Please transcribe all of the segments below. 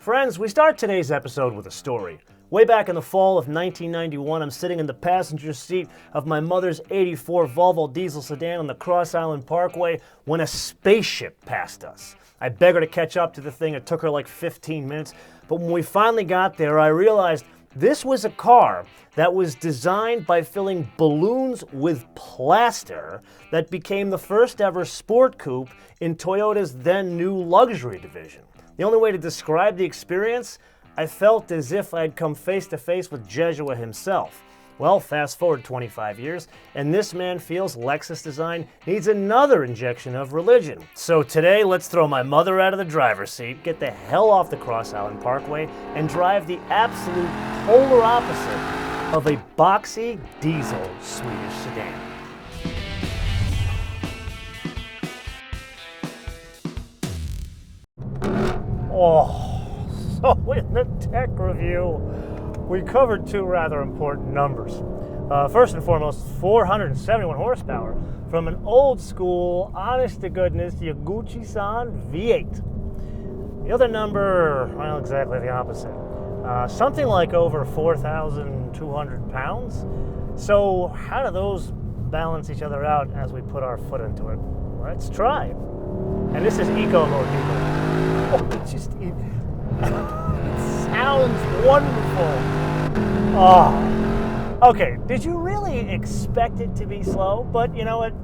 Friends, we start today's episode with a story. Way back in the fall of 1991, I'm sitting in the passenger seat of my mother's '84 Volvo diesel sedan on the Cross Island Parkway when a spaceship passed us. I begged her to catch up to the thing. It took her like 15 minutes, but when we finally got there, I realized this was a car that was designed by filling balloons with plaster that became the first ever sport coupe in Toyota's then new luxury division. The only way to describe the experience, I felt as if I'd come face to face with Jeshua himself. Well, fast forward 25 years, and this man feels Lexus design needs another injection of religion. So today, let's throw my mother out of the driver's seat, get the hell off the Cross Island Parkway, and drive the absolute polar opposite of a boxy diesel Swedish sedan. Oh, so in the tech review, we covered two rather important numbers. First and foremost, 471 horsepower from an old school, honest-to-goodness Yaguchi-san V8. The other number, well, exactly the opposite. Something like over 4,200 pounds. So how do those balance each other out as we put our foot into it? Let's try. And this is eco mode, people. Oh, it sounds wonderful. Oh. Okay, did you really expect it to be slow? But you know what?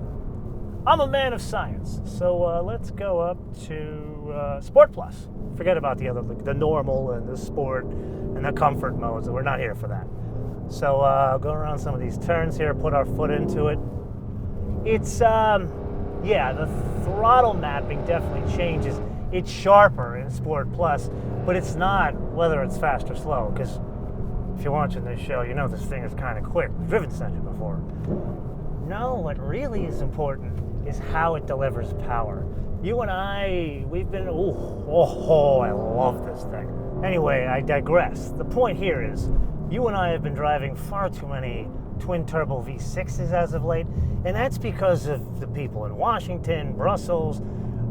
I'm a man of science. So let's go up to Sport Plus. Forget about the other, the normal and the sport and the comfort modes. We're not here for that. So go around some of these turns here, put our foot into it. It's, yeah, the throttle mapping definitely changes. It's sharper in Sport Plus, but it's not whether it's fast or slow, because if you're watching this show, you know this thing is kind of quick. You've driven such it before. No, what really is important is how it delivers power. You and I, we've been, I love this thing. Anyway, I digress. The point here is, you and I have been driving far too many twin-turbo V6s as of late, and that's because of the people in Washington, Brussels,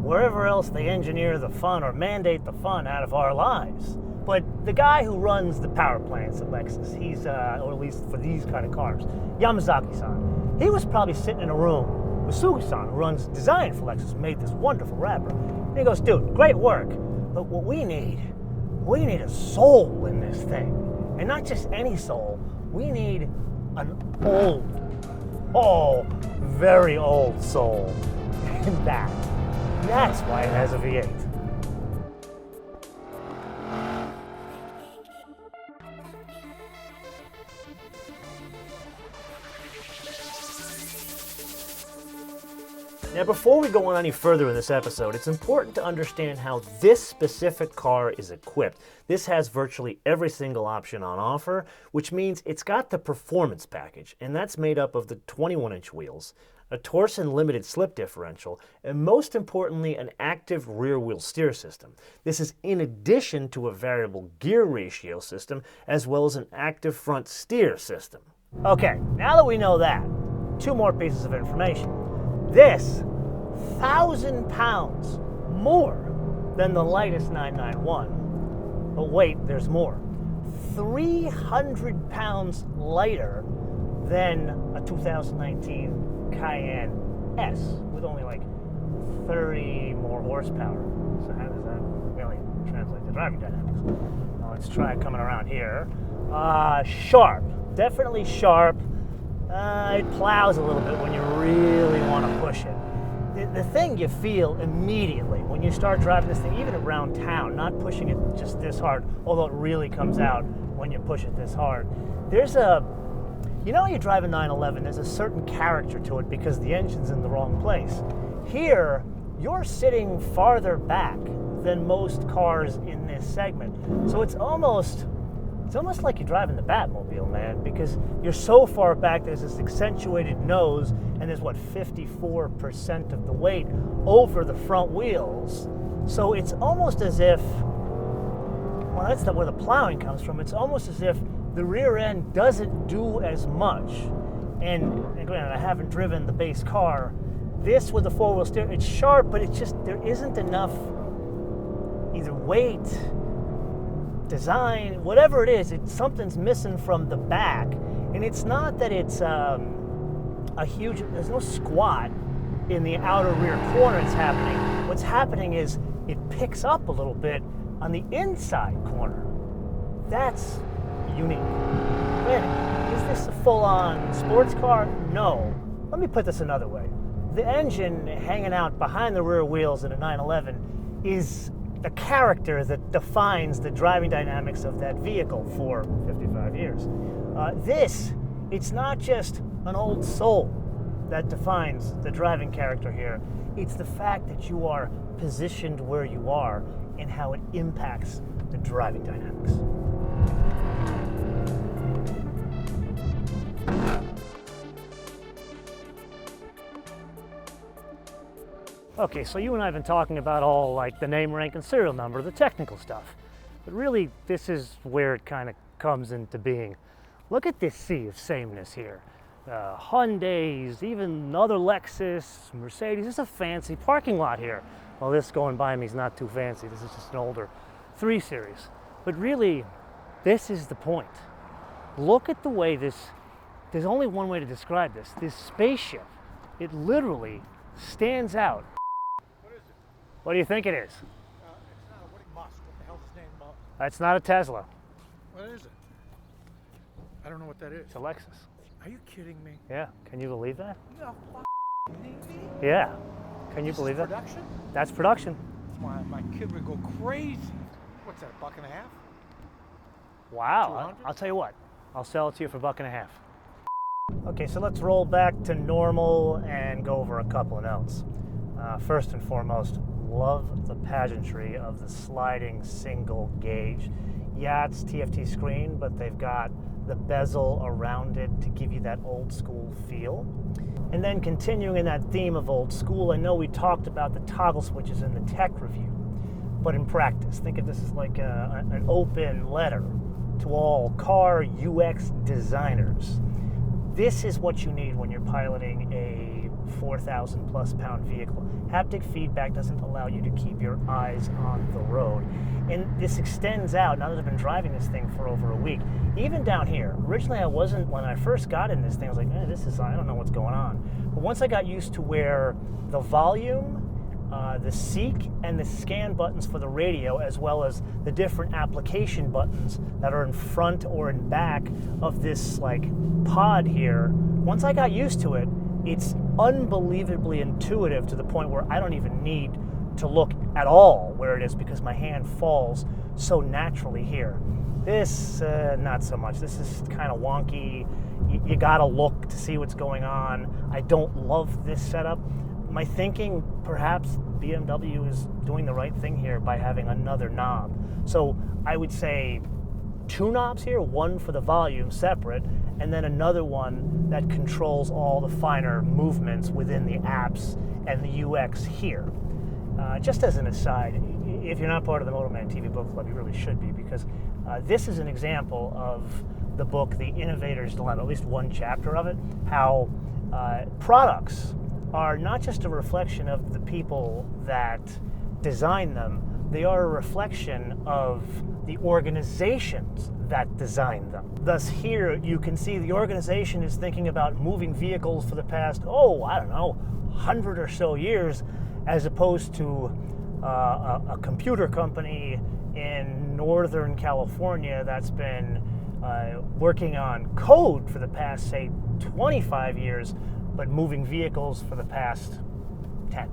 wherever else they engineer the fun or mandate the fun out of our lives. But the guy who runs the power plants at Lexus, he's, or at least for these kind of cars, Yamazaki-san, he was probably sitting in a room with Sugi-san, who runs design for Lexus, made this wonderful wrapper. And he goes, dude, great work, but what we need a soul in this thing. And not just any soul, we need an very old soul in that. That's why it has a V8. Now, before we go on any further in this episode, it's important to understand how this specific car is equipped. This has virtually every single option on offer, which means it's got the performance package, and that's made up of the 21-inch wheels, a Torsen limited slip differential, and most importantly, an active rear-wheel steer system. This is in addition to a variable gear ratio system, as well as an active front steer system. Okay, now that we know that, two more pieces of information. This, 1,000 pounds more than the lightest 991. But wait, there's more. 300 pounds lighter than a 2019 Cayenne S with only like 30 more horsepower. So how does that really translate to driving dynamics? Now let's try coming around here. Sharp, definitely sharp. It plows a little bit when you really want to push it. The thing you feel immediately when you start driving this thing, even around town, not pushing it just this hard, although it really comes out when you push it this hard. There's a, you know, when you drive a 911, there's a certain character to it because the engine's in the wrong place. Here, you're sitting farther back than most cars in this segment. So it's almost like you're driving the Batmobile, man, because you're so far back, there's this accentuated nose, and there's, 54% of the weight over the front wheels. So it's almost as if, well, that's not where the plowing comes from, it's almost as if the rear end doesn't do as much. And granted, I haven't driven the base car. This with the four-wheel steer, it's sharp, but it's just, there isn't enough either weight design, whatever it is, something's missing from the back. And it's not that it's a huge, there's no squat in the outer rear corner that's happening. What's happening is it picks up a little bit on the inside corner. That's unique. Granted, is this a full-on sports car? No. Let me put this another way. The engine hanging out behind the rear wheels in a 911 is the character that defines the driving dynamics of that vehicle for 55 years. It's not just an old soul that defines the driving character here. It's the fact that you are positioned where you are and how it impacts the driving dynamics. Okay, so you and I have been talking about all like the name, rank, and serial number, the technical stuff. But really, this is where it kind of comes into being. Look at this sea of sameness here. Hyundais, even other Lexus, Mercedes. It's a fancy parking lot here. Well, this going by me is not too fancy. This is just an older 3 Series. But really, this is the point. Look at the way there's only one way to describe this. This spaceship, it literally stands out. What is it? What do you think it is? It's not a Woody Musk. What the hell's his name? That's not a Tesla. What is it? I don't know what that is. It's a Lexus. Are you kidding me? Yeah, can you believe that? No, me? Yeah, can you believe that? Production? That's production. My kid would go crazy. What's that, $1.50? Wow, 200? I'll tell you what, I'll sell it to you for $1.50. Okay, so let's roll back to normal and go over a couple of notes. First and foremost, love the pageantry of the sliding single gauge. Yeah, it's TFT screen, but they've got the bezel around it to give you that old school feel. And then continuing in that theme of old school, I know we talked about the toggle switches in the tech review, but in practice, think of this as like an open letter to all car UX designers. This is what you need when you're piloting a 4,000 plus pound vehicle. Haptic feedback doesn't allow you to keep your eyes on the road. And this extends out, now that I've been driving this thing for over a week, even down here. Originally I wasn't, when I first got in this thing, I was like, I don't know what's going on. But once I got used to where the volume, the seek, and the scan buttons for the radio, as well as the different application buttons that are in front or in back of this like pod here, once I got used to it, it's unbelievably intuitive to the point where I don't even need to look at all where it is because my hand falls so naturally here. This, not so much. This is kind of wonky. You gotta look to see what's going on. I don't love this setup. My thinking, perhaps BMW is doing the right thing here by having another knob. So I would say 2 knobs here, one for the volume separate, and then another one that controls all the finer movements within the apps and the UX here. Just as an aside, if you're not part of the MotoManTV book club, you really should be, because this is an example of the book, The Innovator's Dilemma, at least one chapter of it, how products are not just a reflection of the people that design them, they are a reflection of the organizations that design them. Thus here you can see the organization is thinking about moving vehicles for the past, 100 or so years, as opposed to a computer company in Northern California that's been working on code for the past, say, 25 years, but moving vehicles for the past 10.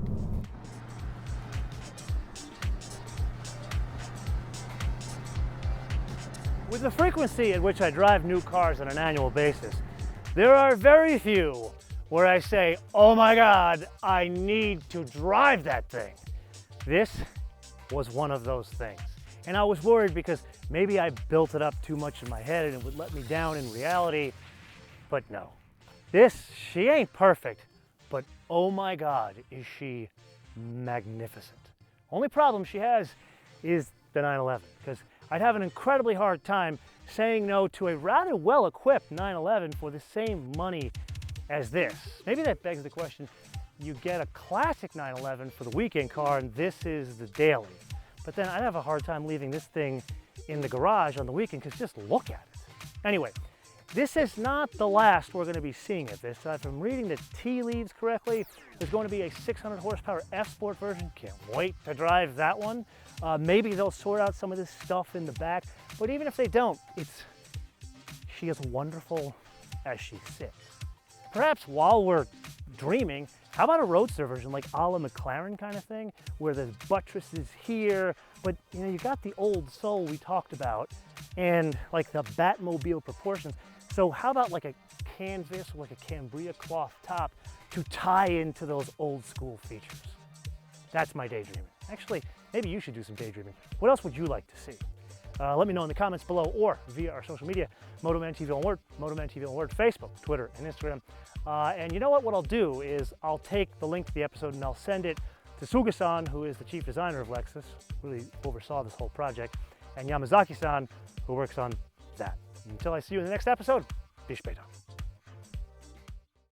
With the frequency at which I drive new cars on an annual basis, there are very few where I say, oh my God, I need to drive that thing. This was one of those things. And I was worried because maybe I built it up too much in my head and it would let me down in reality, but no. She ain't perfect, but oh my God, is she magnificent. Only problem she has is the 911, because I'd have an incredibly hard time saying no to a rather well-equipped 911 for the same money as this. Maybe that begs the question, you get a classic 911 for the weekend car and this is the daily. But then I'd have a hard time leaving this thing in the garage on the weekend, because just look at it. Anyway, this is not the last we're going to be seeing of this. If I'm reading the tea leaves correctly, there's going to be a 600 horsepower F-Sport version. Can't wait to drive that one. Maybe they'll sort out some of this stuff in the back, but even if they don't, she is wonderful as she sits. Perhaps while we're dreaming, how about a roadster version, like a la McLaren kind of thing, where the buttress is here, but you know, you got the old soul we talked about, and like the Batmobile Proportions. So how about like a canvas or like a Cambria cloth top to tie into those old school features? That's my daydreaming. Actually, maybe you should do some daydreaming. What else would you like to see? Let me know in the comments below or via our social media, MotoManTV on Word, MotoManTV on Word, Facebook, Twitter, and Instagram. And you know what I'll do is I'll take the link to the episode and I'll send it to Suga-san, who is the chief designer of Lexus, really oversaw this whole project, and Yamazaki-san, who works on that. Until I see you in the next episode, bis später.